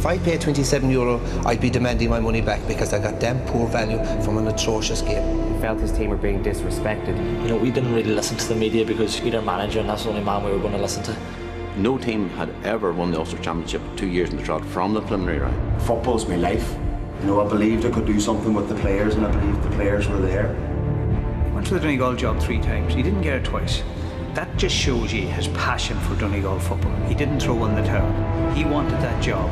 If I paid €27, I'd be demanding my money back because I got damn poor value from an atrocious game. He felt his team were being disrespected. You know, we didn't really listen to the media because we'd our manager and that's the only man we were going to listen to. No team had ever won the Ulster Championship 2 years in the trot from the preliminary round. Football's my life. You know, I believed I could do something with the players and I believed the players were there. He went for the Donegal job 3 times. He didn't get it twice. That just shows you his passion for Donegal football. He didn't throw in the towel. He wanted that job.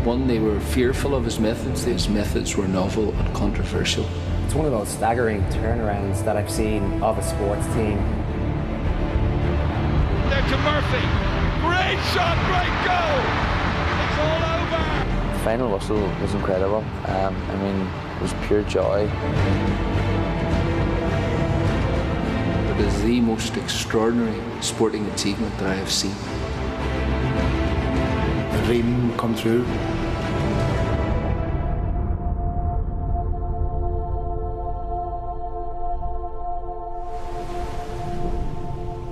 One, they were fearful of his methods. His methods were novel and controversial. It's one of those staggering turnarounds that I've seen of a sports team. There to Murphy. Great shot, great goal. It's all over. The final whistle was incredible. It was pure joy. It is the most extraordinary sporting achievement that I have seen. A dream come true.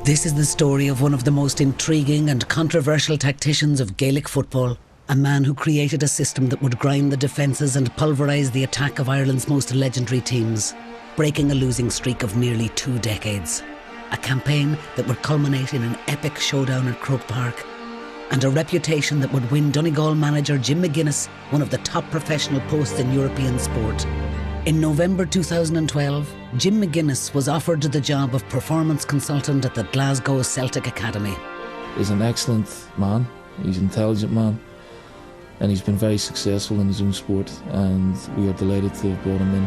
This is the story of one of the most intriguing and controversial tacticians of Gaelic football, a man who created a system that would grind the defences and pulverise the attack of Ireland's most legendary teams, breaking a losing streak of nearly 2 decades. A campaign that would culminate in an epic showdown at Croke Park, and a reputation that would win Donegal manager Jim McGuinness one of the top professional posts in European sport. In November 2012, Jim McGuinness was offered the job of performance consultant at the Glasgow Celtic Academy. He's an excellent man, he's an intelligent man, and he's been very successful in his own sport, and we are delighted to have brought him in.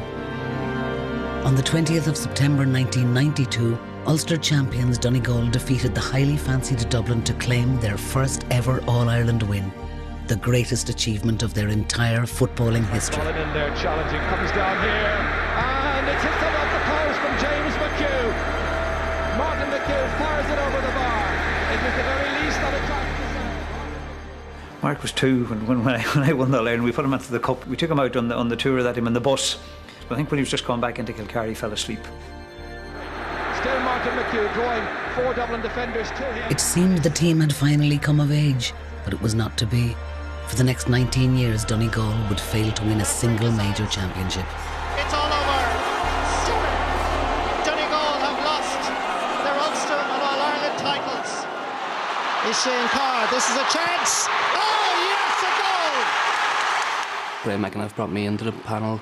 On the 20th of September 1992, Ulster champions Donegal defeated the highly fancied Dublin to claim their first ever All-Ireland win, the greatest achievement of their entire footballing history. In there challenging, comes down here, and it's hit off the post from James McHugh. Martin McHugh fires it over the bar. It was the very least that attack. Mark was 2 when I won the All-Ireland. We put him into the cup. We took him out on the tour of that him in the bus. I think when he was just coming back into Kilcarry, he fell asleep. Still Martin McHugh drawing 4 Dublin defenders to him. It seemed the team had finally come of age, but it was not to be. For the next 19 years, Donegal would fail to win a single major championship. It's all over. Donegal have lost their Ulster and All-Ireland titles. Is Shane Carr, this is a chance. Oh, yes, a goal! Graham McInnes brought me into the panel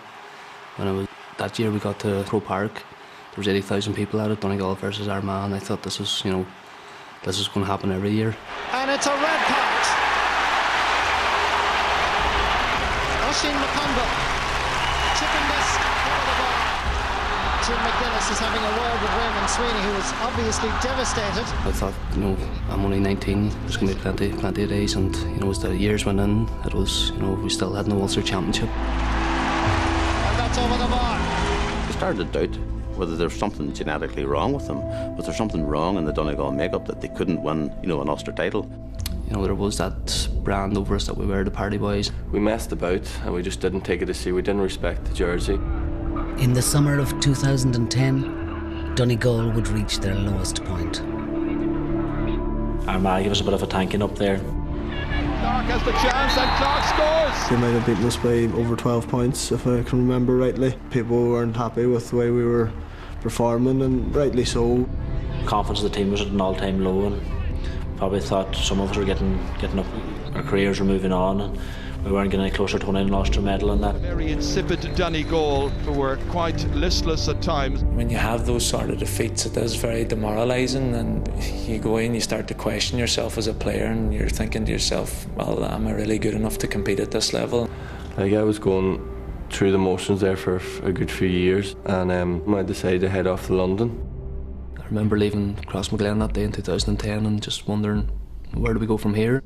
when that year we got to Croke Park. There was 80,000 people at it, Donegal versus Armagh, and I thought this is going to happen every year. And it's a red card. Oisin McConville, chipping this over the bar. Jim McGuinness is having a word with Raymond Sweeney, who was obviously devastated. I thought, I'm only 19, there's going to be plenty of days, and as the years went in, it was, we still had no Ulster Championship. And that's over the bar. We started to doubt whether there's something genetically wrong with them. Was there something wrong in the Donegal makeup that they couldn't win, an Ulster title? There was that brand over us that we were the party boys. We messed about and we just didn't take it to sea. We didn't respect the jersey. In the summer of 2010, Donegal would reach their lowest point. Armagh gave us a bit of a tanking up there. Clark has the chance and Clark scores! They might have beaten us by over 12 points, if I can remember rightly. People weren't happy with the way we were performing, and rightly so. Confidence of the team was at an all-time low, and probably thought some of us were getting up, our careers were moving on, and we weren't getting any closer to winning an Ulster medal and that. Very insipid Donegal, who were quite listless at times. When you have those sort of defeats, it is very demoralising, and you go in, you start to question yourself as a player, and you're thinking to yourself, well, am I really good enough to compete at this level? I was going through the motions there for a good few years, and I decided to head off to London. I remember leaving Crossmaglen that day in 2010 and just wondering, where do we go from here?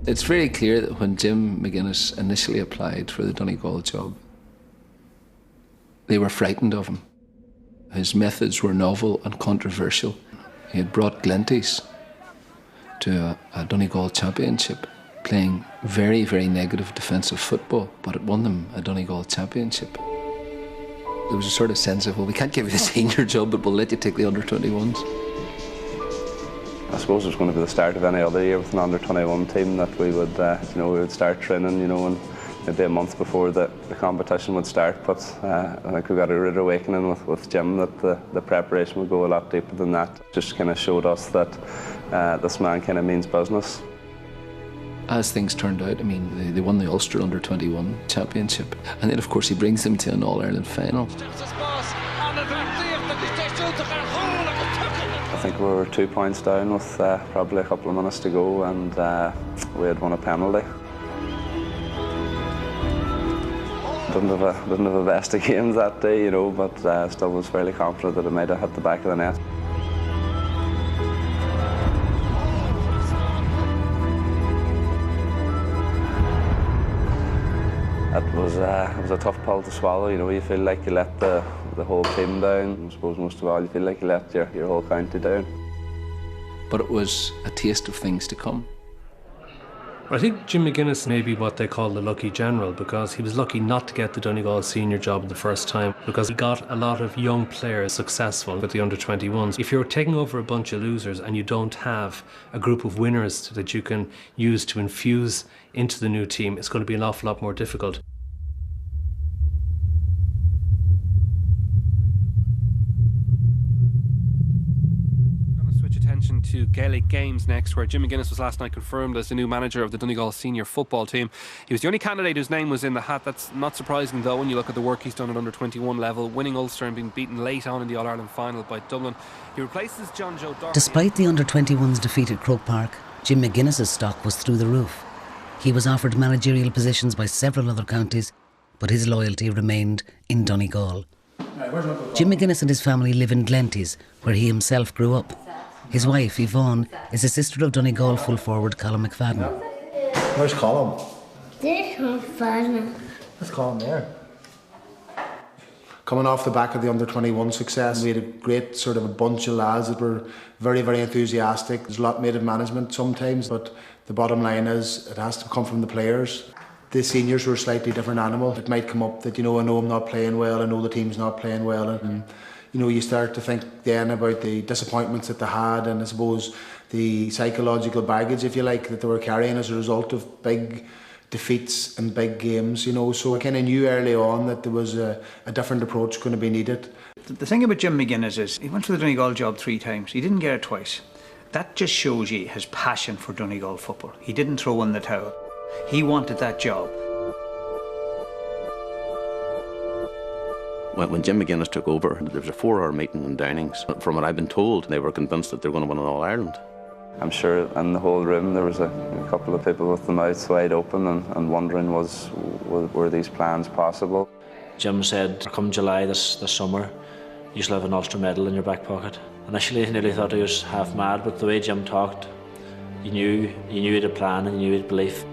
It's very clear that when Jim McGuinness initially applied for the Donegal job, they were frightened of him. His methods were novel and controversial. He had brought Glenties to a Donegal championship, playing very, very negative defensive football, but it won them a Donegal championship. There was a sort of sense of, well, we can't give you the senior job, but we'll let you take the under-21s. I suppose it was going to be the start of any other year with an under-21 team that we would, we would start training, and maybe a month before the competition would start. But I think we got a rude awakening with Jim that the preparation would go a lot deeper than that. Just kind of showed us that this man kind of means business. As things turned out, I mean, they won the Ulster Under-21 Championship, and then of course he brings them to an All-Ireland final. I think we were 2 points down with probably a couple of minutes to go, and we had won a penalty. Didn't have a best of games that day, but still was fairly confident that it might have hit the back of the net. It was a tough pill to swallow. You feel like you let the whole team down. I suppose most of all, you feel like you let your whole county down. But it was a taste of things to come. I think Jim McGuinness may be what they call the lucky general, because he was lucky not to get the Donegal senior job the first time, because he got a lot of young players successful with the under-21s. If you're taking over a bunch of losers and you don't have a group of winners that you can use to infuse into the new team, it's going to be an awful lot more difficult. To Gaelic games next, where Jim McGuinness was last night confirmed as the new manager of the Donegal senior football team. He was the only candidate whose name was in the hat. That's not surprising though when you look at the work he's done at under-21 level, winning Ulster and being beaten late on in the All-Ireland final by Dublin. He replaces John Joe Doherty. Despite the under-21's defeat at Croke Park, Jim McGuinness's stock was through the roof. He was offered managerial positions by several other counties, but his loyalty remained in Donegal. Jim McGuinness and his family live in Glenties, where he himself grew up. His wife, Yvonne, is a sister of Donegal full forward Colin McFadden. Where's Colin? There's McFadden. Let's call him there. Coming off the back of the under-21 success, we had a great sort of a bunch of lads that were very, very enthusiastic. There's a lot made of management sometimes, but the bottom line is it has to come from the players. The seniors were a slightly different animal. It might come up that, I know I'm not playing well, I know the team's not playing well, and you start to think then about the disappointments that they had, and I suppose the psychological baggage, if you like, that they were carrying as a result of big defeats and big games, So I kind of knew early on that there was a different approach going to be needed. The thing about Jim McGuinness is he went for the Donegal job 3 times. He didn't get it twice. That just shows you his passion for Donegal football. He didn't throw in the towel. He wanted that job. When Jim McGuinness took over, there was a 4-hour meeting in Downings. From what I've been told, they were convinced that they were going to win an All-Ireland. I'm sure in the whole room there was a couple of people with their mouths wide open and wondering were these plans possible. Jim said, come July this summer, you shall have an Ulster medal in your back pocket. Initially I nearly thought he was half mad, but the way Jim talked, you knew he had a plan and you knew he had belief.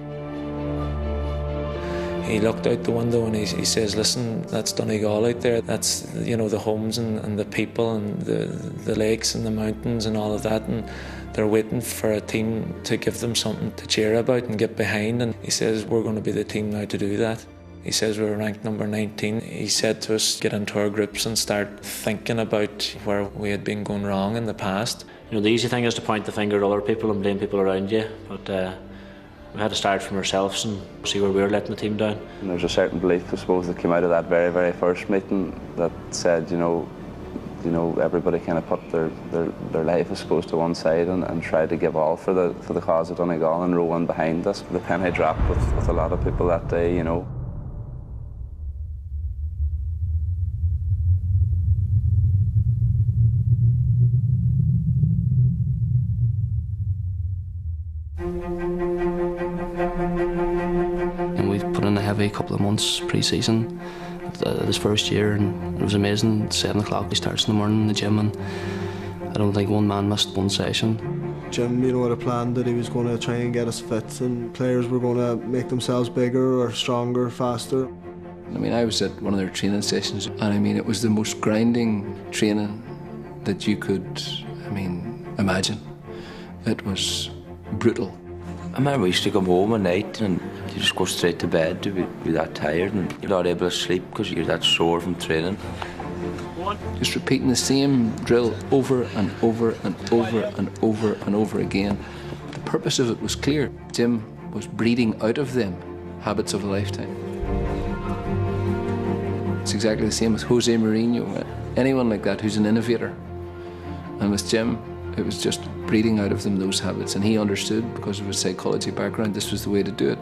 He looked out the window and he says, listen, that's Donegal out there. That's, the homes and the people and the lakes and the mountains and all of that. And they're waiting for a team to give them something to cheer about and get behind. And he says, we're going to be the team now to do that. He says we were ranked number 19. He said to us, get into our groups and start thinking about where we had been going wrong in the past. The easy thing is to point the finger at other people and blame people around you. But we had to start from ourselves and see where we were letting the team down. And there's a certain belief, I suppose, that came out of that very, very first meeting that said, everybody kind of put their life, I suppose, to one side and tried to give all for the cause of Donegal and row in behind us. The penny dropped with a lot of people that day, And we've put in a heavy couple of months pre-season this first year, and it was amazing. 7 o'clock he starts in the morning in the gym, and I don't think one man missed one session. Jim, had a plan that he was going to try and get us fit, and players were going to make themselves bigger or stronger, faster. I was at one of their training sessions, and it was the most grinding training that you could, imagine. It was brutal. I remember we used to come home at night and you just go straight to bed to be that tired, and you're not able to sleep because you're that sore from training. Just repeating the same drill over and over and over and over and over again. The purpose of it was clear. Jim was breeding out of them habits of a lifetime. It's exactly the same with Jose Mourinho, anyone like that who's an innovator. And with Jim, it was just breeding out of them those habits, and he understood, because of his psychology background, this was the way to do it.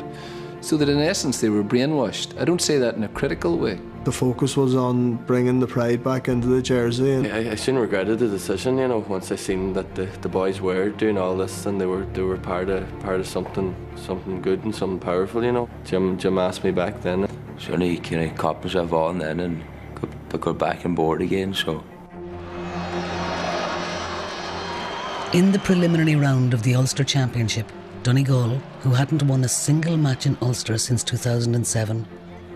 So that in essence they were brainwashed. I don't say that in a critical way. The focus was on bringing the pride back into the jersey. And I soon regretted the decision, you know, once I seen that the boys were doing all this and they were part of something good and something powerful, you know. Jim asked me back then. So I kind of caught myself on then and got back on board again, so. In the preliminary round of the Ulster Championship, Donegal, who hadn't won a single match in Ulster since 2007,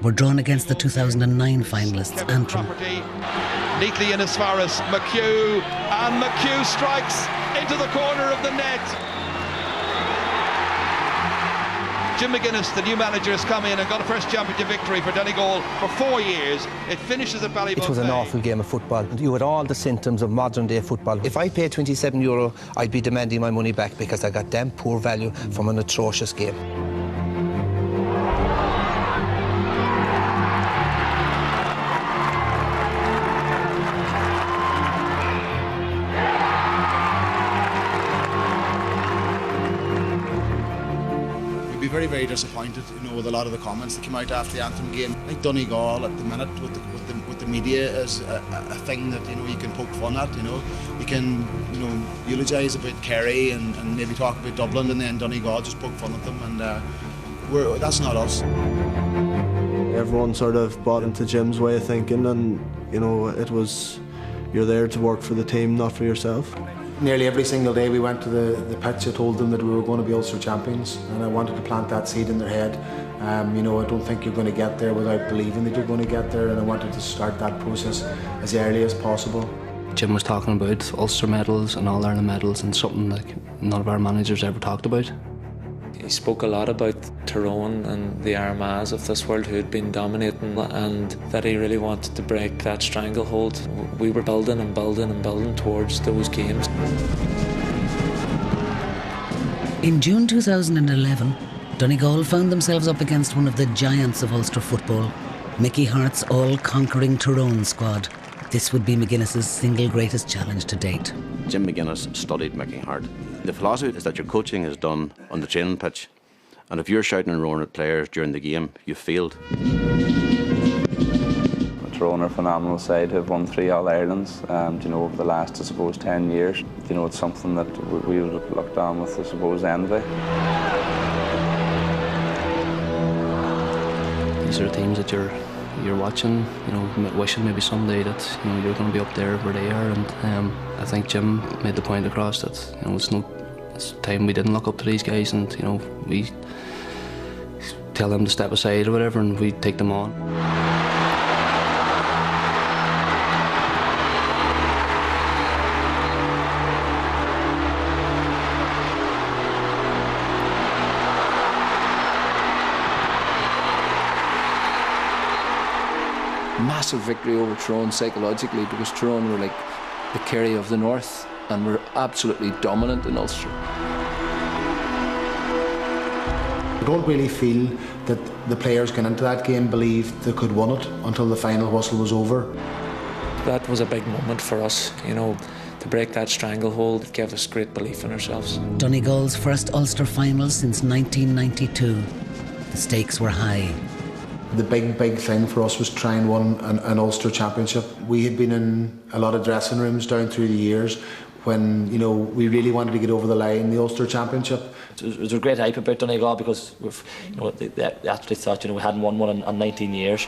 were drawn against the 2009 finalists Antrim. Neatly in as far as McHugh, and McHugh strikes into the corner of the net. Jim McGuinness, the new manager, has come in and got a first championship victory for Donegal for 4 years. It finishes at Ballybough. It was an awful game of football. You had all the symptoms of modern day football. If I paid €27, I'd be demanding my money back because I got damn poor value from an atrocious game. Very, very disappointed, you know, with a lot of the comments that came out after the Antrim game. I think Donegal at the minute with the media is a thing that, you know, you can poke fun at. You know, you can, you know, eulogise about Kerry and maybe talk about Dublin, and then Donegal just poke fun at them, and that's not us. everyone sort of bought into Jim's way of thinking, and you know, it was, you're there to work for the team, not for yourself. Nearly every single day we went to the pitch, I told them that we were going to be Ulster champions, and I wanted to plant that seed in their head. You know, I don't think you're going to get there without believing that you're going to get there, and I wanted to start that process as early as possible. Jim was talking about Ulster medals and All-Ireland medals, and something like none of our managers ever talked about. He spoke a lot about Tyrone and the Armaghs of this world who had been dominating, and that he really wanted to break that stranglehold. We were building and building and building towards those games. In June 2011, Donegal found themselves up against one of the giants of Ulster football, Mickey Hart's all-conquering Tyrone squad. This would be McGuinness's single greatest challenge to date. Jim McGuinness studied Mickey Hart. The philosophy is that your coaching is done on the training pitch, and if you're shouting and roaring at players during the game, you've failed. Tyrone are a phenomenal side who have won 3 All-Irelands, you know, over the last, I suppose, 10 years. You know, it's something that we would have looked on with, I suppose, envy. These are teams that you're watching, you know, wishing maybe someday that, you know, you're going to be up there where they are, and I think Jim made the point across that, you know, it's time we didn't look up to these guys, and, you know, we tell them to step aside or whatever, and we take them on. Massive victory over Tyrone psychologically, because Tyrone were like the Kerry of the North and were absolutely dominant in Ulster. I don't really feel that the players going into that game believed they could win it until the final whistle was over. That was a big moment for us, you know, to break that stranglehold. It gave us great belief in ourselves. Donegal's first Ulster Final since 1992. The stakes were high. The big thing for us was trying to win an Ulster Championship. We had been in a lot of dressing rooms down through the years when, you know, we really wanted to get over the line, the Ulster Championship. There's a great hype about Donegal because we've, you know, they actually thought, you know, we hadn't won one in 19 years.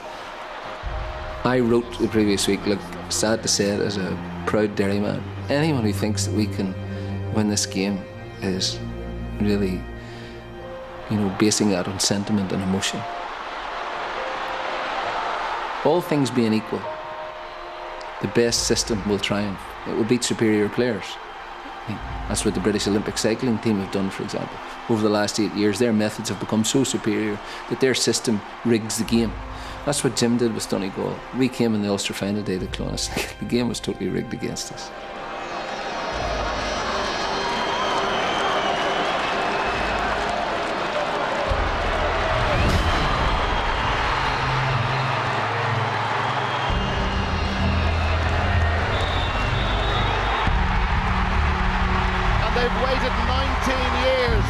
I wrote the previous week, look, sad to say it as a proud Derry man, anyone who thinks that we can win this game is really, you know, basing that on sentiment and emotion. All things being equal, the best system will triumph. It will beat superior players. That's what the British Olympic cycling team have done, for example. Over the last 8 years, their methods have become so superior that their system rigs the game. That's what Jim did with Donegal. We came in the Ulster Final day to Clonus. The game was totally rigged against us. And they've waited 19 years.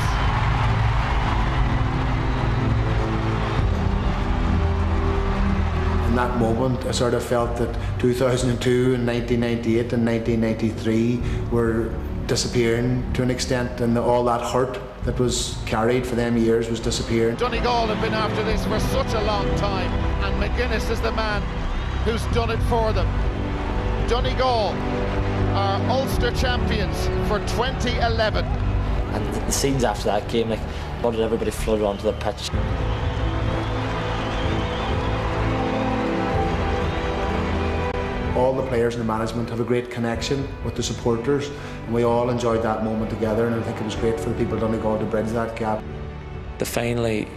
In that moment, I sort of felt that 2002 and 1998 and 1993 were disappearing to an extent, and all that hurt that was carried for them years was disappearing. Donegal have been after this for such a long time, and McGuinness is the man who's done it for them. Donegal are Ulster champions for 2011. And the scenes after that game, like, what did everybody flood onto the pitch? All the players and the management have a great connection with the supporters, and we all enjoyed that moment together, and I think it was great for the people of Donegal to bridge that gap. To finally,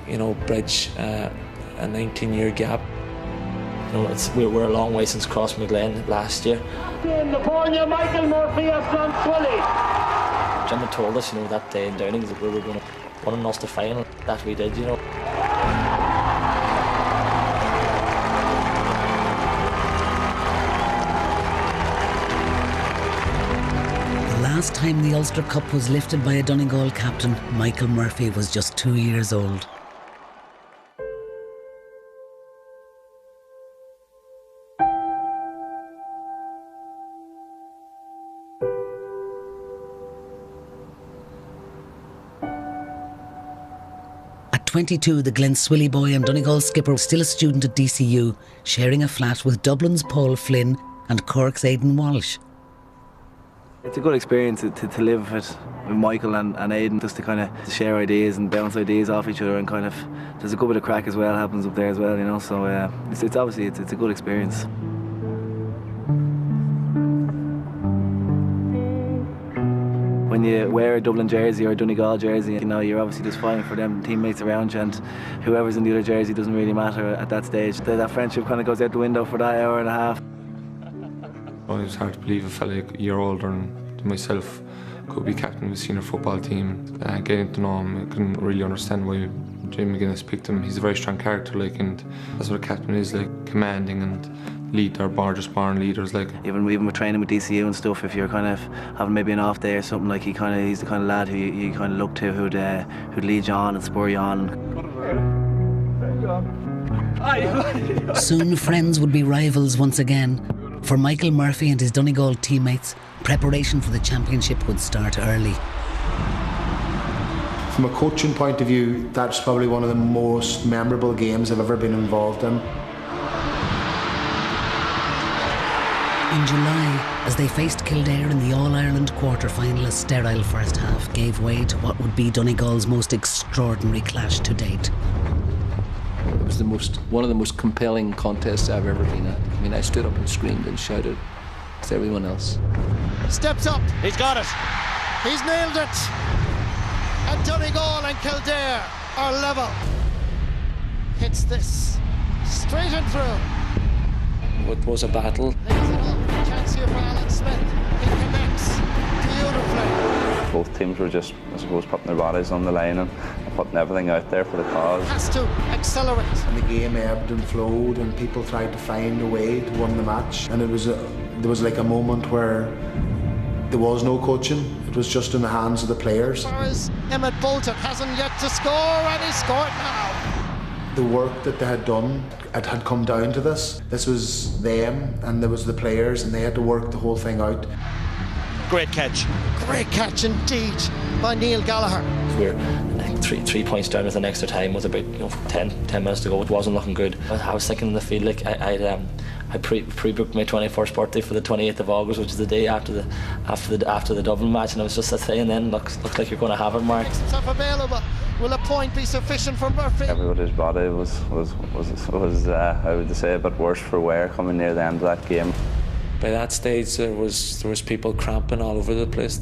bridge a 19-year gap. We're a long way since Cross McGlen last year. In the corner, Michael Murphy of Clonsuilly. Jim had told us, that day in Downings that we were going to win an Ulster Final. That we did, The last time the Ulster Cup was lifted by a Donegal captain, Michael Murphy was just 2 years old. At 22, the Glenswilly boy and Donegal skipper was still a student at DCU, sharing a flat with Dublin's Paul Flynn and Cork's Aidan Walsh. It's a good experience to live with Michael and Aidan, just to kind of share ideas and bounce ideas off each other, and kind of there's a good bit of crack as well happens up there as well, so it's obviously it's a good experience. When you wear a Dublin jersey or a Donegal jersey, you're obviously just fighting for them teammates around you, and whoever's in the other jersey doesn't really matter at that stage. That friendship kind of goes out the window for that hour and a half. It was hard to believe a fella a year older than myself could be captain of a senior football team. Getting to know him, I couldn't really understand why Jim McGuinness picked him. He's a very strong character, and that's what a captain is, commanding and lead. They're born leaders, Even with training with DCU and stuff, if you're kind of having maybe an off day or something, he's the kind of lad who you kind of look to, who'd lead you on and spur you on. Soon friends would be rivals once again. For Michael Murphy and his Donegal teammates, preparation for the championship would start early. From a coaching point of view, that's probably one of the most memorable games I've ever been involved in. In July, as they faced Kildare in the All-Ireland quarter-final, a sterile first half gave way to what would be Donegal's most extraordinary clash to date. It was one of the most compelling contests I've ever been at. I stood up and screamed and shouted as everyone else. Steps up. He's got it. He's nailed it. And Donegal and Kildare are level. Hits this straight and through. It was a battle. Chance here for Alan Smith. He connects beautifully. Both teams were just, I suppose, putting their bodies on the line and putting everything out there for the cause. Has to accelerate. And the game ebbed and flowed, and people tried to find a way to win the match. And there was like a moment where there was no coaching. It was just in the hands of the players. As far as Emmett Bolton hasn't yet to score, and he scored now. The work that they had done, it had come down to this. This was them, and there was the players, and they had to work the whole thing out. Great catch. Great catch indeed by Neil Gallagher. We're 3 points down with an extra time with about 10 minutes to go. It wasn't looking good. I was thinking in the field, I pre-booked my 21st birthday for the 28th of August, which is the day after the Dublin match, and I was just saying then, looks like you're going to have it, Mark. Available. Will a point be sufficient for Murphy? Everybody's body was I would say a bit worse for wear coming near the end of that game. By that stage, there was people cramping all over the place.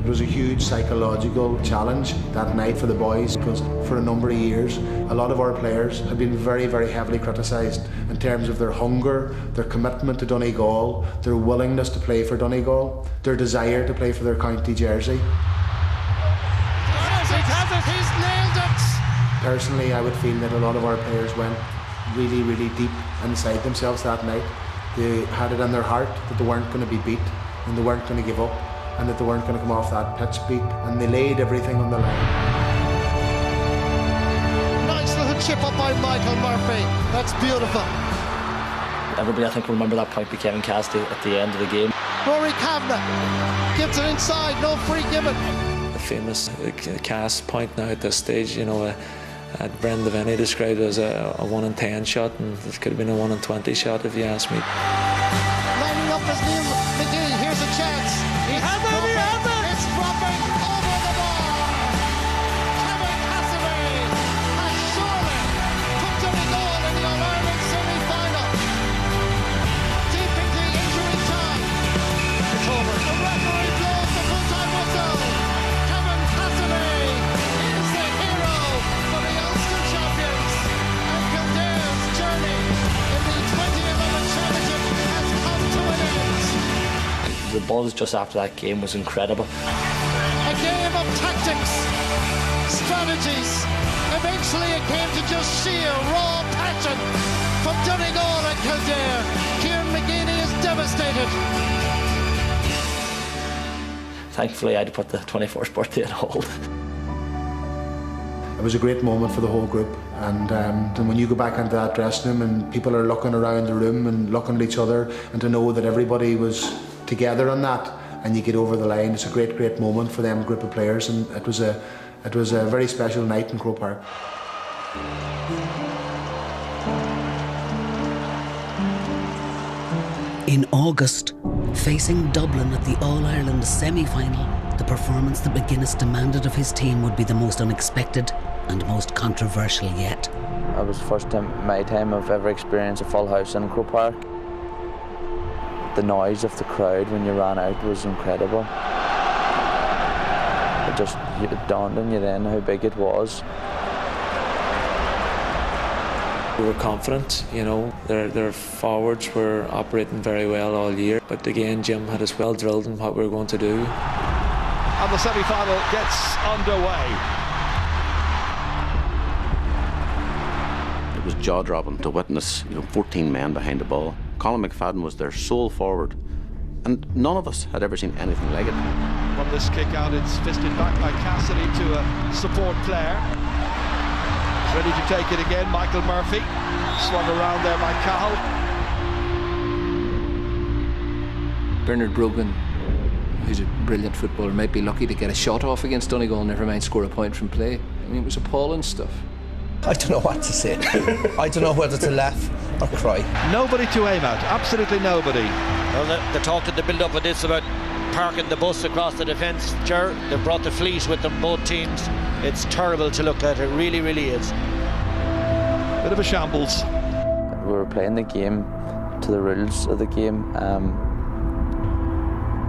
It was a huge psychological challenge that night for the boys, because for a number of years a lot of our players had been very, very heavily criticised in terms of their hunger, their commitment to Donegal, their willingness to play for Donegal, their desire to play for their county jersey. He's nailed it! Personally, I would feel that a lot of our players went really, really deep inside themselves that night. They had it in their heart that they weren't going to be beat and they weren't going to give up and that they weren't going to come off that pitch beat, and they laid everything on the line. Nice little chip up by Michael Murphy. That's beautiful. Everybody, I think, will remember that point by Kevin Cassidy at the end of the game. Rory Kavanagh gets it inside, no free given. The famous Cass point now at this stage, you know, Brendan Devaney described it as a 1 in 10 shot, and it could have been a 1 in 20 shot if you ask me. Lining up his Liam McGee, here's a chance. He has it, he has it! It's dropping over the bar. Kevin Cassidy has surely put Donegal in the All-Ireland semi-final. Deep into injury time. It's over. The referee blows the full-time whistle. Kevin Cassidy is the hero for the Ulster champions. And Kildare's journey in the 2011 championship has come to an end. The buzz just after that game was incredible. A game of tactics, strategies. Eventually it came to just sheer raw passion from Donegal and Kildare. Kieran McGeady is devastated. Thankfully, I had to put the 21st birthday on hold. It was a great moment for the whole group, and when you go back into that dressing room and people are looking around the room and looking at each other, and to know that everybody was together on that and you get over the line, it's a great, great moment for them group of players, and it was a very special night in Croke Park. In August, facing Dublin at the All-Ireland semi-final, the performance that McGuinness demanded of his team would be the most unexpected and most controversial yet. It was the first time, my time I've ever experienced a full house in Croke Park. The noise of the crowd when you ran out was incredible. It dawned on you then how big it was. We were confident, you know, their forwards were operating very well all year, but again Jim had us well drilled in what we were going to do. And the semi-final gets underway. It was jaw-dropping to witness, 14 men behind the ball. Colin McFadden was their sole forward, and none of us had ever seen anything like it. From this kick out, it's fisted back by Cassidy to a support player. Ready to take it again, Michael Murphy. Swung around there by Cahill. Bernard Brogan, who's a brilliant footballer, might be lucky to get a shot off against Donegal, never mind score a point from play. I mean, it was appalling stuff. I don't know what to say. I don't know whether to laugh or cry. Nobody to aim at, absolutely nobody. Well, they talked in the build-up of this about parking the bus across the defence. Sure, they've brought the fleet with them, both teams. It's terrible to look at, it really, really is. Bit of a shambles. We were playing the game to the rules of the game.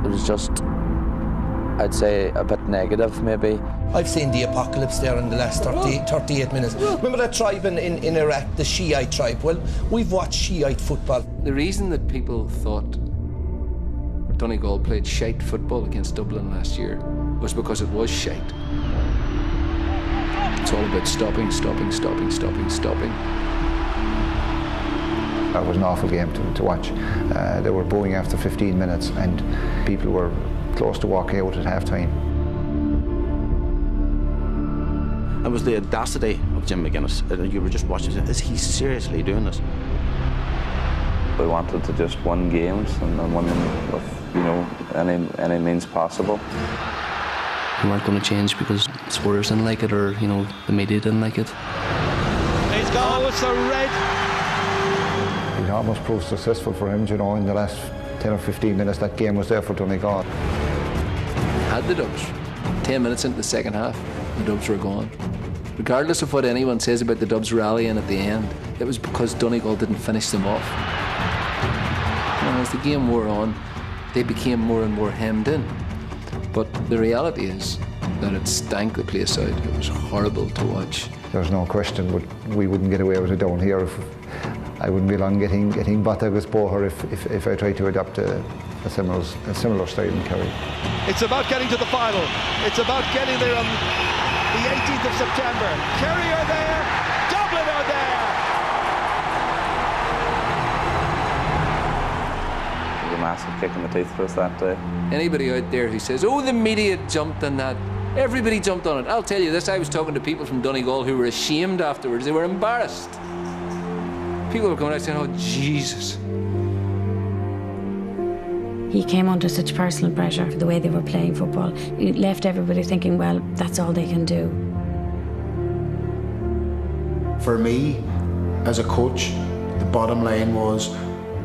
It was just, I'd say, a bit negative maybe. I've seen the apocalypse there in the last 38 minutes. Remember that tribe in Iraq, the Shiite tribe? Well, we've watched Shiite football. The reason that people thought Donegal played shite football against Dublin last year was because it was shite. It's all about stopping. That was an awful game to watch. They were booing after 15 minutes and people were close to walking out at half-time. It was the audacity of Jim McGuinness. You were just watching, is he seriously doing this? We wanted to just win games and win them with, any means possible. We weren't going to change because supporters didn't like it or, the media didn't like it. He's gone, it's a red. It almost proved successful for him, in the last 10 or 15 minutes that game was there for Donegal. Had the Dubs. 10 minutes into the second half, the Dubs were gone. Regardless of what anyone says about the Dubs rallying at the end, it was because Donegal didn't finish them off. And as the game wore on, they became more and more hemmed in. But the reality is that it stank the place out. It was horrible to watch. There's no question, but we wouldn't get away with it down here. I wouldn't be long getting bata agus bóthar if I tried to adopt a similar style in Kerry. It's about getting to the final. It's about getting there on the 18th of September. Kerry are there, Dublin are there. It was a massive kick in the teeth for us that day. Anybody out there who says, oh, the media jumped on that, everybody jumped on it. I'll tell you this, I was talking to people from Donegal who were ashamed afterwards. They were embarrassed. People were coming out saying, oh, Jesus. He came under such personal pressure for the way they were playing football. It left everybody thinking, well, that's all they can do. For me, as a coach, the bottom line was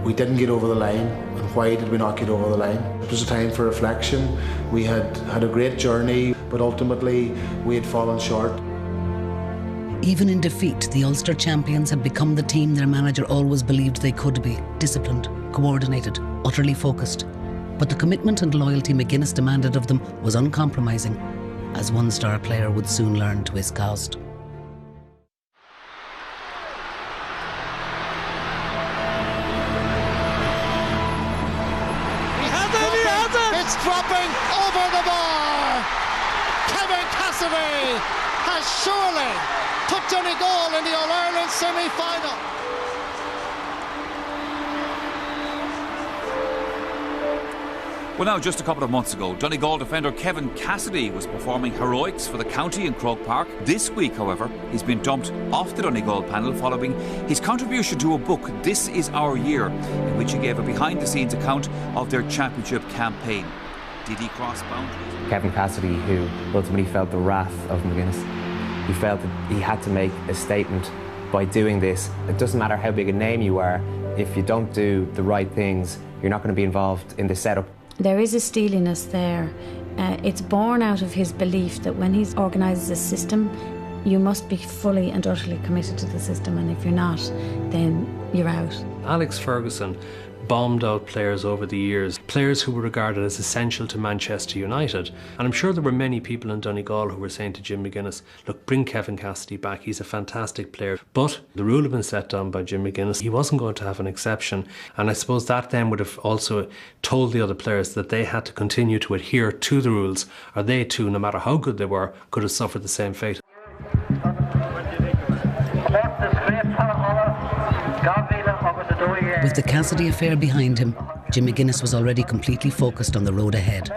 we didn't get over the line, and why did we not get over the line? It was a time for reflection. We had had a great journey, but ultimately we had fallen short. Even in defeat, the Ulster champions had become the team their manager always believed they could be: disciplined, coordinated, utterly focused. But the commitment and loyalty McGuinness demanded of them was uncompromising, as one star player would soon learn to his cost. He has it! It's dropping over the bar! Kevin Cassidy has surely put Donegal in the All-Ireland semi-final. Well, now, just a couple of months ago, Donegal defender Kevin Cassidy was performing heroics for the county in Croke Park. This week, however, he's been dumped off the Donegal panel following his contribution to a book, This Is Our Year, in which he gave a behind-the-scenes account of their championship campaign. Did he cross boundaries? Kevin Cassidy, who ultimately felt the wrath of McGuinness. He felt that he had to make a statement by doing this. It doesn't matter how big a name you are, if you don't do the right things, you're not going to be involved in the setup. There is a steeliness there. It's born out of his belief that when he organises a system, you must be fully and utterly committed to the system, and if you're not, then you're out. Alex Ferguson bombed out players over the years, players who were regarded as essential to Manchester United. And I'm sure there were many people in Donegal who were saying to Jim McGuinness, look, bring Kevin Cassidy back, he's a fantastic player. But the rule had been set down by Jim McGuinness. He wasn't going to have an exception. And I suppose that then would have also told the other players that they had to continue to adhere to the rules, or they too, no matter how good they were, could have suffered the same fate. With the Cassidy affair behind him, Jim McGuinness was already completely focused on the road ahead.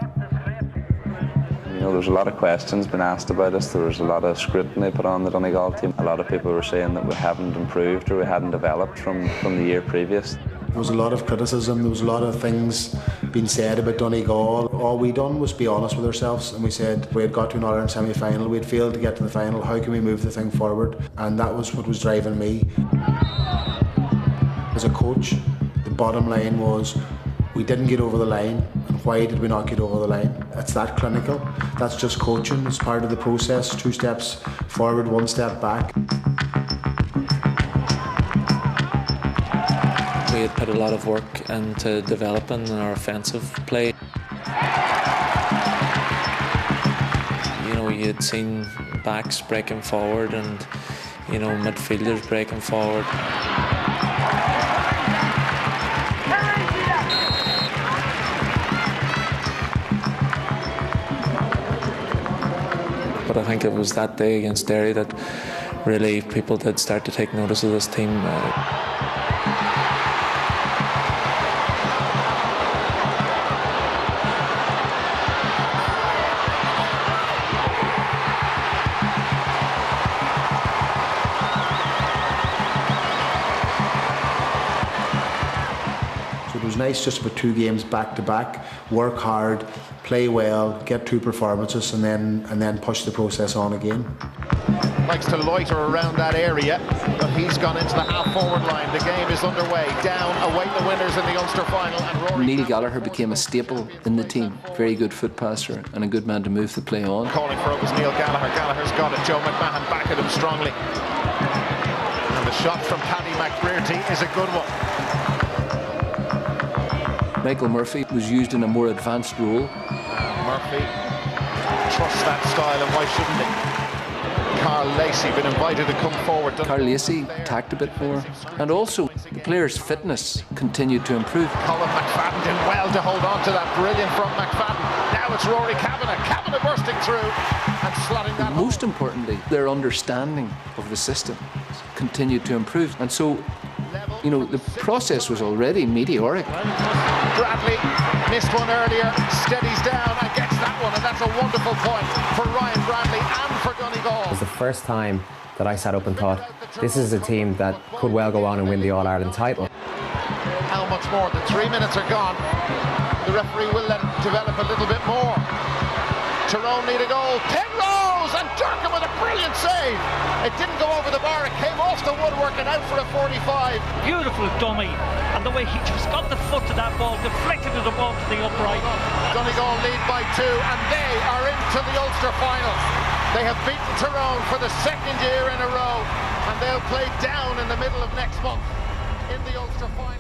You know, there's a lot of questions been asked about us. There was a lot of scrutiny put on the Donegal team. A lot of people were saying that we haven't improved or we hadn't developed from the year previous. There was a lot of criticism, there was a lot of things being said about Donegal. All we done was be honest with ourselves, and we said we had got to an All-Ireland semi-final, we had failed to get to the final, how can we move the thing forward? And that was what was driving me. As a coach, the bottom line was we didn't get over the line, and why did we not get over the line? It's that clinical, that's just coaching, it's part of the process, 2 steps forward, 1 step back. We had put a lot of work into developing our offensive play. You know, you had seen backs breaking forward and, you know, midfielders breaking forward. But I think it was that day against Derry that really people did start to take notice of this team. Nice just for 2 games back to back, work hard, play well, get 2 performances, and then push the process on again. Likes to loiter around that area, but he's gone into the half-forward line. The game is underway. Down, await the winners in the Ulster Final. And Rory Neil Gallagher became a staple in the team. Very good foot passer and a good man to move the play on. Calling for it was Neil Gallagher. Gallagher's got it. Joe McMahon back at him strongly. And the shot from Paddy McBrearty is a good one. Michael Murphy was used in a more advanced role. Murphy trusts that style, and why shouldn't he? Carl Lacey been invited to come forward. Carl Lacey attacked a bit more, and also the players' fitness continued to improve. Colin McFadden did well to hold on to that, brilliant from McFadden. Now it's Rory Kavanagh bursting through and slotting that. Most importantly, their understanding of the system continued to improve, and so, you know, the process was already meteoric. Bradley missed one earlier, steadies down and gets that one, and that's a wonderful point for Ryan Bradley and for Donegal. It was the first time that I sat up and thought, this is a team that could well go on and win the All-Ireland title. How much more? The 3 minutes are gone. The referee will let it develop a little bit more. Tyrone need a goal. Penrose and Durkin with a brilliant save. It didn't go over the bar, it came off the woodwork and out for a 45. Beautiful dummy, and the way he just got the foot to that ball, deflected it above to the upright. Donegal lead by 2 and they are into the Ulster Final. They have beaten Tyrone for the second year in a row, and they'll play down in the middle of next month in the Ulster Final.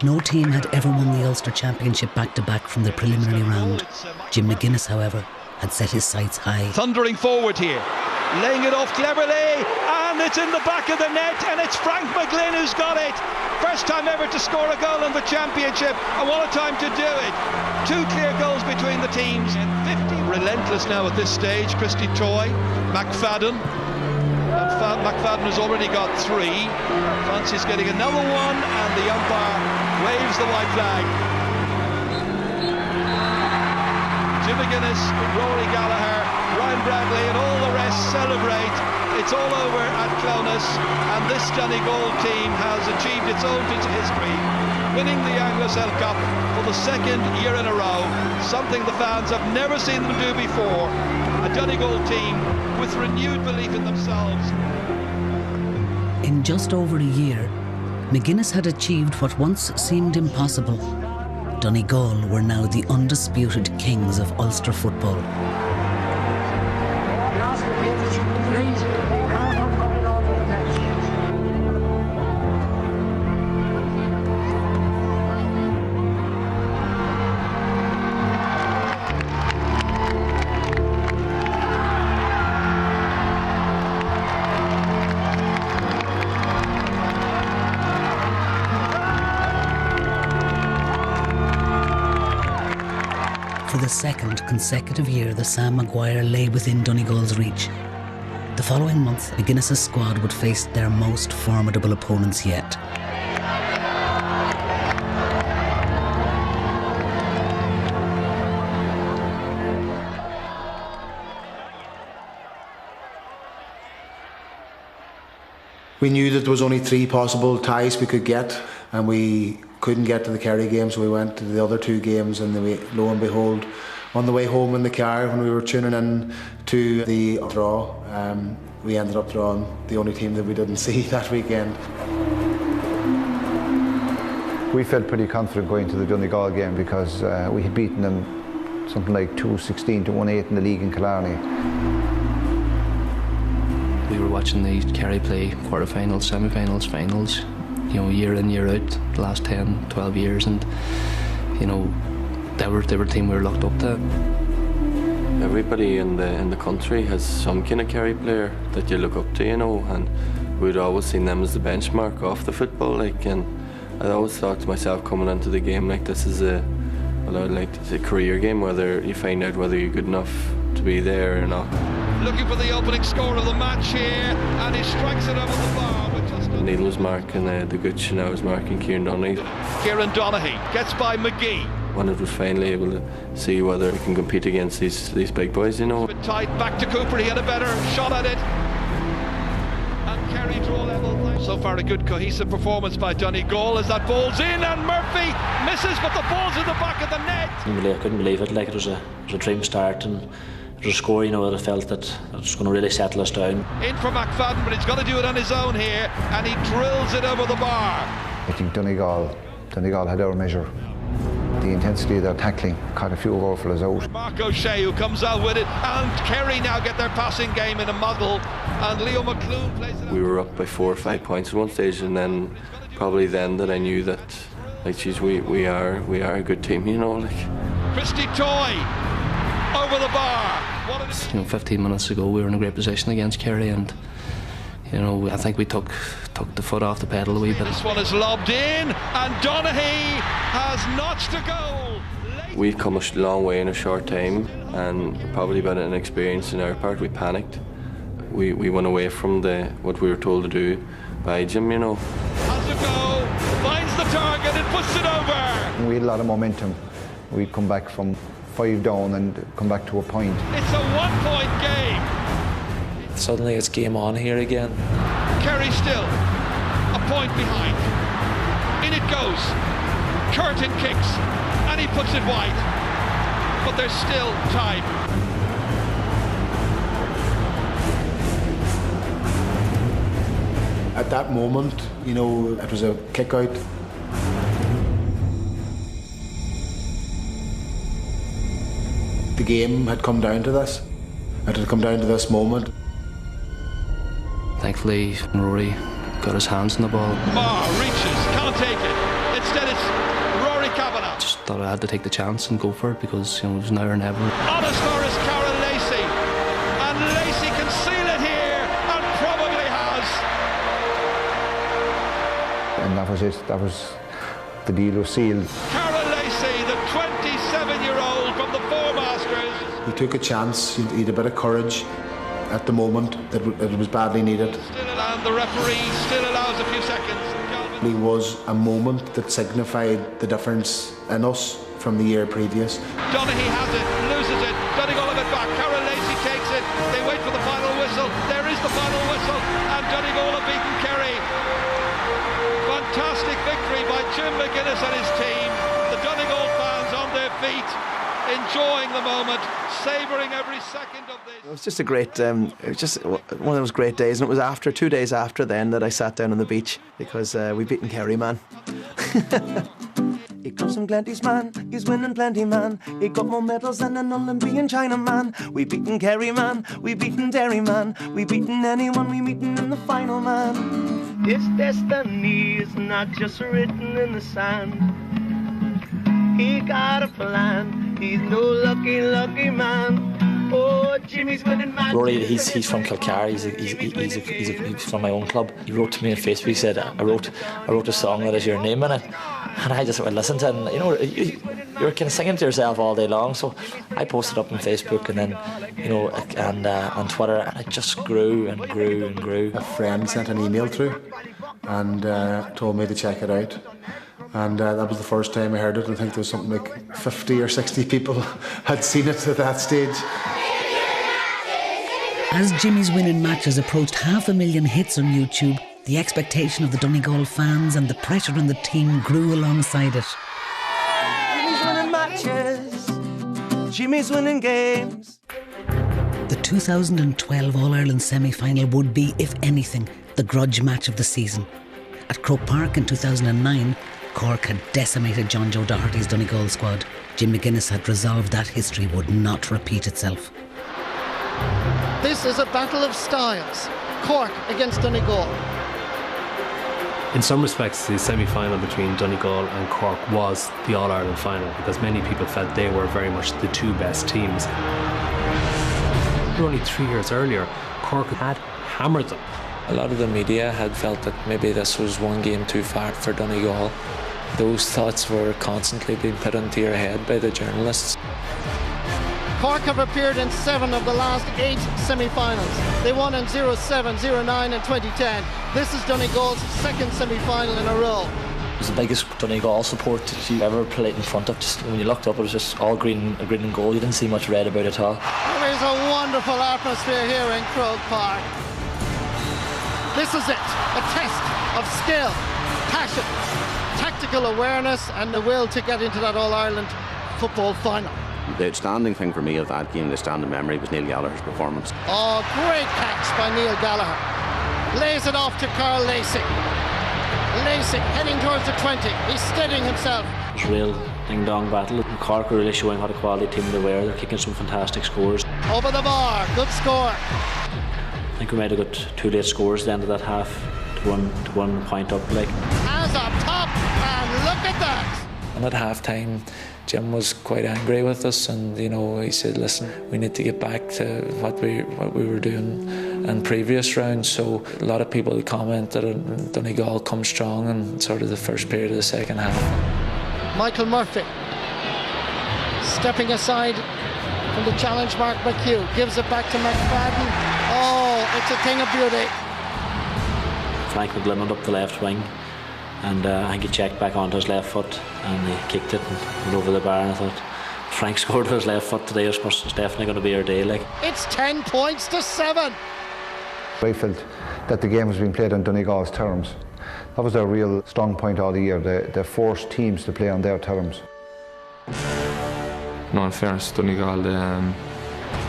No team had ever won the Ulster Championship back-to-back from the preliminary round. Jim McGuinness, however, had set his sights high. Thundering forward here, laying it off cleverly, and it's in the back of the net, and it's Frank McGlynn who's got it. First time ever to score a goal in the championship, and what a time to do it. 2 clear goals between the teams. 50. Relentless now at this stage. Christy Toy, McFadden. And McFadden has already got 3. Francis getting another one, and the umpire waves the white flag. Jim McGuinness, Rory Gallagher, Ryan Bradley and all the rest celebrate. It's all over at Clonus, and this Donegal team has achieved its own bit of history, winning the Anglo-Celt Cup for the 2nd year in a row, something the fans have never seen them do before. A Donegal team with renewed belief in themselves. In just over a year, McGuinness had achieved what once seemed impossible. Donegal were now the undisputed kings of Ulster football. For the 2nd consecutive year, the Sam Maguire lay within Donegal's reach. The following month, McGuinness's squad would face their most formidable opponents yet. We knew that there was only 3 possible ties we could get, and we couldn't get to the Kerry game, so we went to the other 2 games, and lo and behold, on the way home in the car when we were tuning in to the draw, we ended up drawing the only team that we didn't see that weekend. We felt pretty confident going to the Donegal game because we had beaten them something like 2-16 to 1-8 in the league in Killarney. We were watching the Kerry play quarterfinals, semi-finals, finals, you know, year in, year out, the last 10, 12 years, and, you know, they were a team we were locked up to. Everybody in the country has some kind of Kerry player that you look up to, you know, and we'd always seen them as the benchmark of the football, like, and I always thought to myself coming into the game, like, this is a career game, whether you find out whether you're good enough to be there or not. Looking for the opening score of the match here, and he strikes it over the bar. Neil was marking the Gooch, and I was marking Kieran Donaghy. Kieran Donaghy gets by McGee. When it was finally able to see whether we can compete against these big boys, you know. Bit tight, back to Cooper, he had a better shot at it. And Kerry draw level. So far a good cohesive performance by Donegal as that ball's in, and Murphy misses, but the ball's in the back of the net. I couldn't believe it, like it was a dream start, and it was a score, you know, that I felt that it was going to really settle us down. In for McFadden, but he's got to do it on his own here, and he drills it over the bar. I think Donegal had our measure. the intensity of their tackling. Caught a few goal fellas out. Mark O'Shea, who comes out with it, and Kerry now get their passing game in a muddle, and Leo McClune plays it out. We were up by 4 or 5 points at one stage, and then probably then that I knew that, like, geez, we are a good team, you know, like. Christy Toy over the bar. 15 minutes ago we were in a great position against Kerry, and I think we took the foot off the pedal a wee bit. This one is lobbed in, and Donaghy has notched a goal. We've come a long way in a short time, and probably about an experience in our part. We panicked. We went away from what we were told to do by Jim, you know. Has a go, finds the target and puts it over. We had a lot of momentum. We'd come back from 5 down and come back to a point. It's a 1-point game. Suddenly it's game on here again. Kerry still a point behind. In it goes. Curtin kicks and he puts it wide. But there's still time. At that moment, it was a kick out. The game had come down to this. It had come down to this moment. Thankfully, Rory got his hands on the ball. Reaches, can't take it. Instead, it's Rory Kavanagh. Just thought I had to take the chance and go for it because it was now or never. Honest Forrest Carol Lacey, and Lacey can seal it here, and probably has. And that was it. That was the deal was sealed. Carol Lacey, the 27-year-old from the Four Masters. He took a chance. He had a bit of courage. At the moment, it was badly needed. And the referee still allows a few seconds. It was a moment that signified the difference in us from the year previous. Donaghy has it, loses it, Donegal have it back. Carol Lacey takes it. They wait for the final whistle. There is the final whistle, and Donegal have beaten Kerry. Fantastic victory by Jim McGuinness and his team. The Donegal fans on their feet, enjoying the moment, savouring every second of this. It was just a great, it was just one of those great days, and it was 2 days after then that I sat down on the beach because we beaten Kerry, man. He comes from Glenty's, man, he's winning plenty, man. He got more medals than an Olympian Chinaman. We beaten Kerry, man, we beaten Derry, man. We beaten anyone we meeting in the final, man. This destiny is not just written in the sand. He got a plan, he's no lucky man. Oh, Jimmy's winning man. Rory, he's from Kilcar. He's from my own club. He wrote to me on Facebook. He said, "I wrote a song that has your name in it," and I just went listen to it. And, you're kind of singing to yourself all day long. So I posted up on Facebook and then, and on Twitter, and it just grew and grew and grew. A friend sent an email through and told me to check it out. And that was the first time I heard it. I think there was something like 50 or 60 people had seen it at that stage. As Jimmy's winning matches approached 500,000 hits on YouTube, the expectation of the Donegal fans and the pressure on the team grew alongside it. Jimmy's winning matches, Jimmy's winning games. The 2012 All-Ireland semi-final would be, if anything, the grudge match of the season. At Croke Park in 2009, Cork had decimated John Joe Doherty's Donegal squad. Jim McGuinness had resolved that history would not repeat itself. This is a battle of styles. Cork against Donegal. In some respects, the semi-final between Donegal and Cork was the All-Ireland final because many people felt they were very much the two best teams. Only 3 years earlier, Cork had hammered them. A lot of the media had felt that maybe this was one game too far for Donegal. Those thoughts were constantly being put into your head by the journalists. Cork have appeared in 7 of the last 8 semi-finals. They won in 07, 09 and 2010. This is Donegal's second semi-final in a row. It was the biggest Donegal support that you ever played in front of. Just when you looked up, it was just all green and gold. You didn't see much red about it at all. There is a wonderful atmosphere here in Croke Park. This is it, a test of skill, passion, tactical awareness and the will to get into that All-Ireland football final. The outstanding thing for me of that game, the standing memory, was Neil Gallagher's performance. Oh, great catch by Neil Gallagher. Lays it off to Carl Lacey. Lacey heading towards the 20. He's steadying himself. It was real ding-dong battle. Cork are really showing what a quality team they were. They're kicking some fantastic scores. Over the bar, good score. I think we might have got 2 late scores at the end of that half to one point up. Hands up top, and look at that. And at half-time, Jim was quite angry with us, and he said, listen, we need to get back to what we were doing in previous rounds. So a lot of people commented on Donegal come strong in sort of the first period of the second half. Michael Murphy stepping aside from the challenge mark. McHugh gives it back to McFadden. Oh, it's a thing of beauty. Frank McGuinness up the left wing, and I think he checked back onto his left foot and he kicked it and went over the bar, and I thought, Frank scored with his left foot today, it's definitely going to be our day. It's 10 points to 7. I felt that the game was being played on Donegal's terms. That was their real strong point all the year. They forced teams to play on their terms. No, in fairness, Donegal,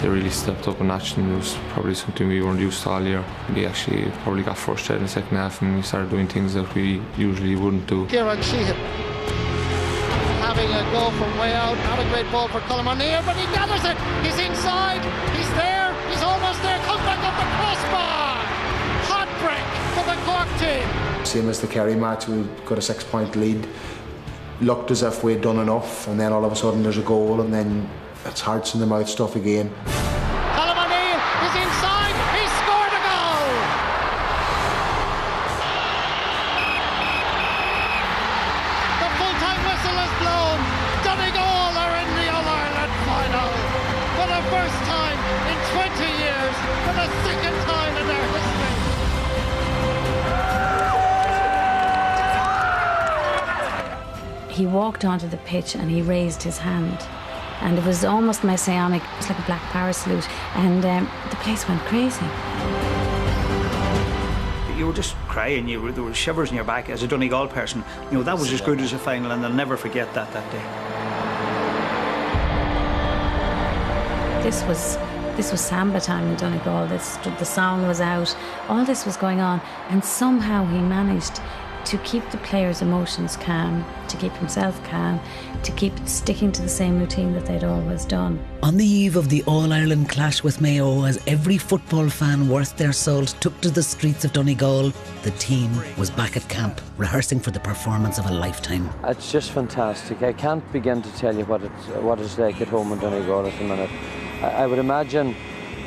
they really stepped up a notch, and it was probably something we weren't used to all year. We actually probably got frustrated in the second half, and we started doing things that we usually wouldn't do. Kieran Sheehan having a go from way out. Not a great ball for Colm O'Neill, but he gathers it. He's inside. He's there. He's almost there. Comes back up the crossbar. Hot break for the Cork team. Same as the Kerry match, we got a 6-point lead. Looked as if we'd done enough, and then all of a sudden there's a goal, and then it's hearts in the mouth stuff again. Colm O'Neill is inside. He scored a goal. The full-time whistle is blown. Donegal are in the All-Ireland final for the first time in 20 years, for the second time in their history. He walked onto the pitch and he raised his hand, and it was almost messianic. It was like a black power salute, and the place went crazy. You were just crying. There were shivers in your back as a Donegal person. That was as good as a final, and they'll never forget that day. This was samba time in Donegal. The song was out. All this was going on, and somehow he managed to keep the players' emotions calm, to keep himself calm, to keep sticking to the same routine that they'd always done. On the eve of the All-Ireland clash with Mayo, as every football fan worth their salt took to the streets of Donegal, the team was back at camp, rehearsing for the performance of a lifetime. It's just fantastic. I can't begin to tell you what it's like at home in Donegal at the minute. I would imagine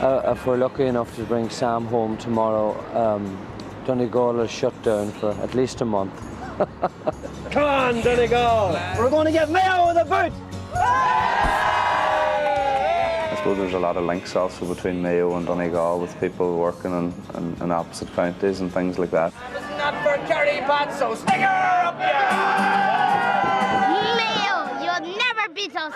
if we're lucky enough to bring Sam home tomorrow, Donegal is shut down for at least a month. Come on, Donegal! We're going to get Mayo with a boot! I suppose there's a lot of links also between Mayo and Donegal, with people working in opposite counties and things like that. It's not for Kerry, Pat, so stick her up there! Mayo, you'll never beat us!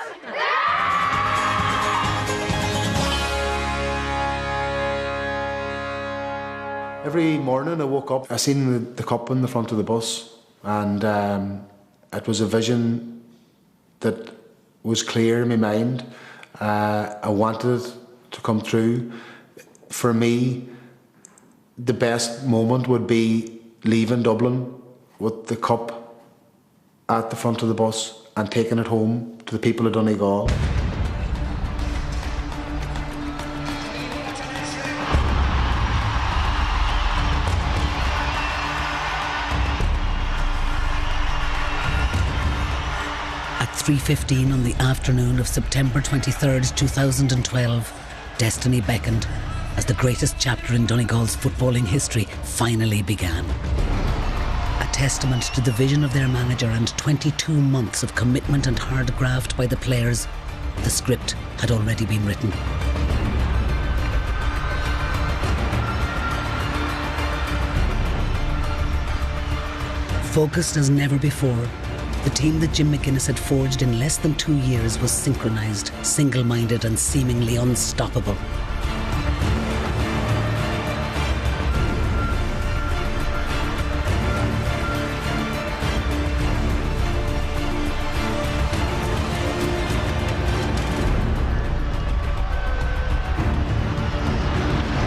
Every morning I woke up, I seen the cup in the front of the bus, and it was a vision that was clear in my mind. I wanted it to come true. For me, the best moment would be leaving Dublin with the cup at the front of the bus and taking it home to the people of Donegal. At 3:15 on the afternoon of September 23rd, 2012, destiny beckoned as the greatest chapter in Donegal's footballing history finally began. A testament to the vision of their manager and 22 months of commitment and hard graft by the players, the script had already been written. Focused as never before, the team that Jim McGuinness had forged in less than 2 years was synchronised, single-minded and seemingly unstoppable.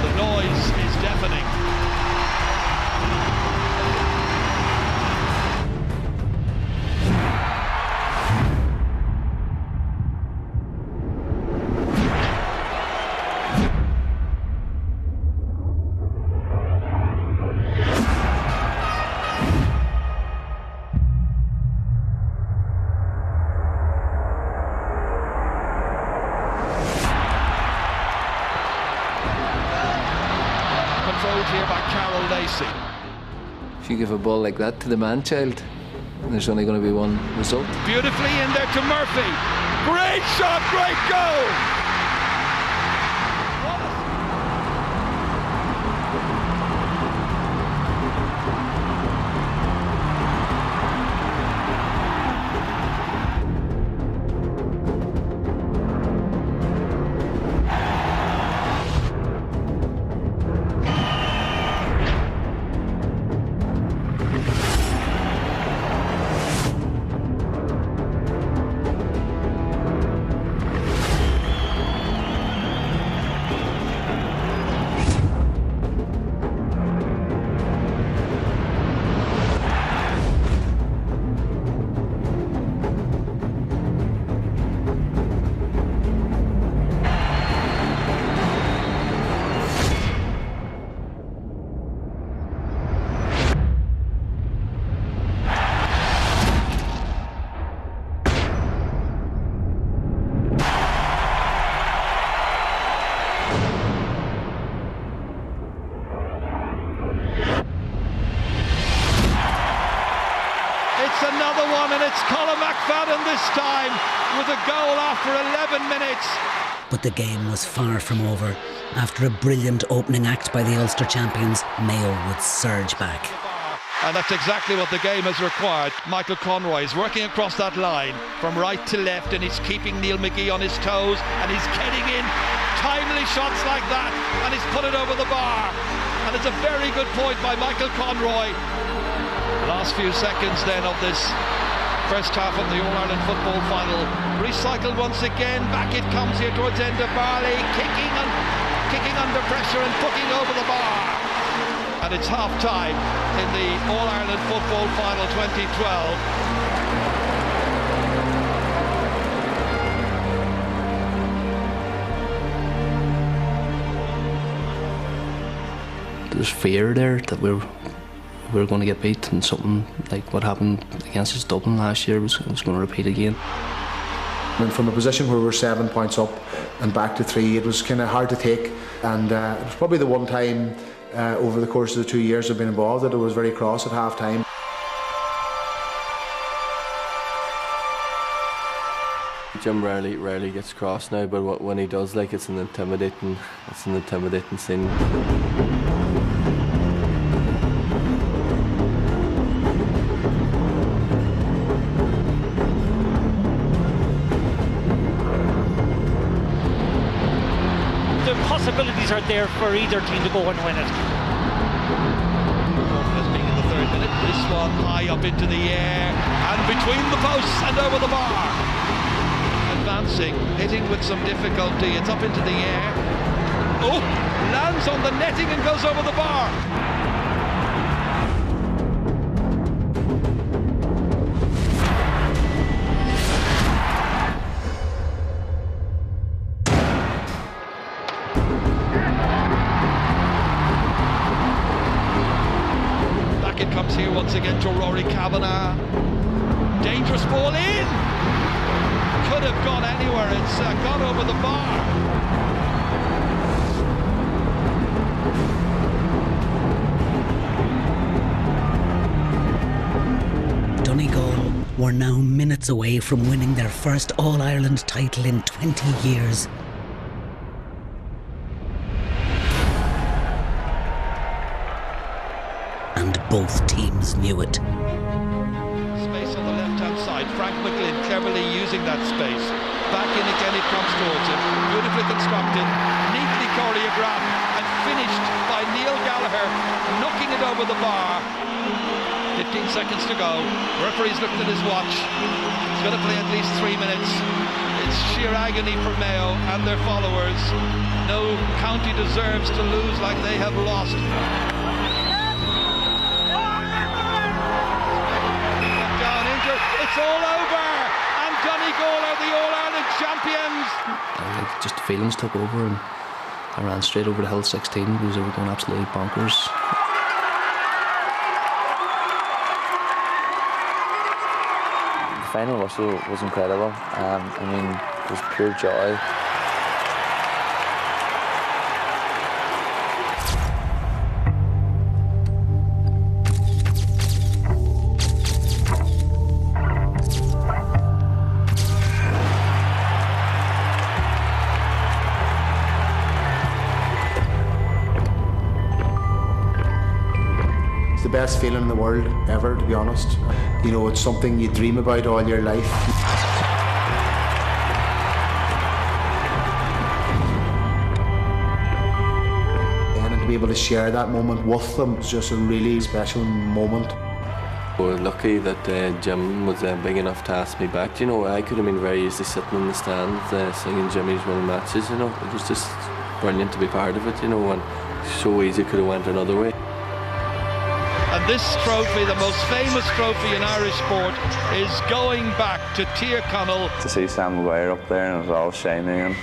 The noise is deafening. controlled here by Carol Lacey. If you give a ball like that to the man-child, there's only going to be one result. Beautifully in there to Murphy. Great shot, great goal! This time with a goal after 11 minutes. But the game was far from over. After a brilliant opening act by the Ulster champions, Mayo would surge back. And that's exactly what the game has required. Michael Conroy is working across that line from right to left, and he's keeping Neil McGee on his toes, and he's getting in timely shots like that, and he's put it over the bar. And it's a very good point by Michael Conroy. Last few seconds then of this first half of the All-Ireland Football Final. Recycled once again, back it comes here towards end of Barley, kicking under pressure and putting over the bar. And it's half-time in the All-Ireland Football Final 2012. There's fear there that we were going to get beat, and something like what happened against us Dublin last year was going to repeat again. And from a position where we were 7 points up and back to 3, it was kind of hard to take, and it was probably the one time over the course of the 2 years I've been involved that it was very cross at half time. Jim rarely gets cross now, but when he does, like, it's an intimidating scene. Possibilities are there for either team to go and win it. As being in the 3rd minute, this one high up into the air and between the posts and over the bar. Advancing, hitting with some difficulty, it's up into the air. Oh, lands on the netting and goes over the bar. Here once again to Rory Kavanagh. Dangerous ball in. Could have gone anywhere. It's gone over the bar. Donegal were now minutes away from winning their first All-Ireland title in 20 years. Both teams knew it. Space on the left-hand side. Frank McGlynn cleverly using that space. Back in again, it comes towards him. Beautifully constructed, neatly choreographed, and finished by Neil Gallagher, knocking it over the bar. 15 seconds to go. Referee's looked at his watch. He's going to play at least 3 minutes. It's sheer agony for Mayo and their followers. No county deserves to lose like they have lost. It's all over, and Donegal are the All-Ireland champions. Just the feelings took over, and I ran straight over the hill 16 because they were going absolutely bonkers. The final whistle was incredible. I mean, it was pure joy. It's the best feeling in the world ever, to be honest. You know, it's something you dream about all your life. And to be able to share that moment with them is just a really special moment. We're lucky that Jim was big enough to ask me back. You know, I could have been very easily sitting in the stands singing Jimmy's winning matches, you know. It was just brilliant to be part of it, you know, and so easy could have went another way. And this trophy, the most famous trophy in Irish sport, is going back to Tyrone. To see Sam Maguire up there and it was all shining and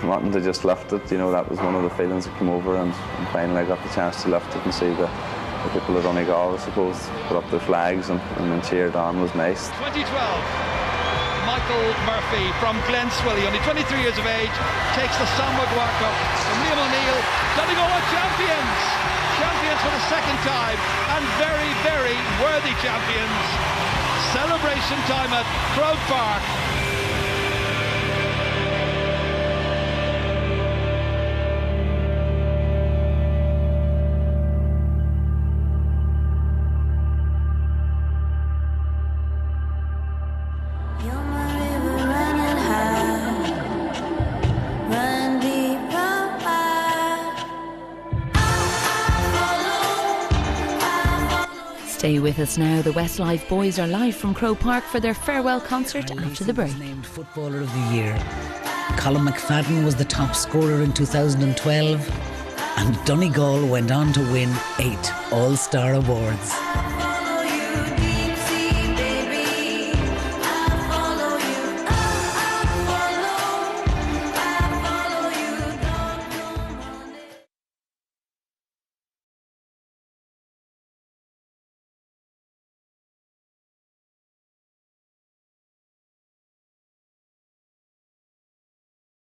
wanting to just lift it, you know, that was one of the feelings that came over, and finally I got the chance to lift it and see the people of Donegal, I suppose, put up their flags and then cheered on was nice. 2012, Michael Murphy from Glenswilly, only 23 years of age, takes the Sam Maguire Cup from Liam O'Neill. Donegal are champions! Champions for the second time, and very, very worthy champions. Celebration time at Croke Park. Stay with us now. The Westlife Boys are live from Croke Park for their farewell concert after the break. Named Footballer of the Year. Colin McFadden was the top scorer in 2012, and Donegal went on to win 8 All-Star awards.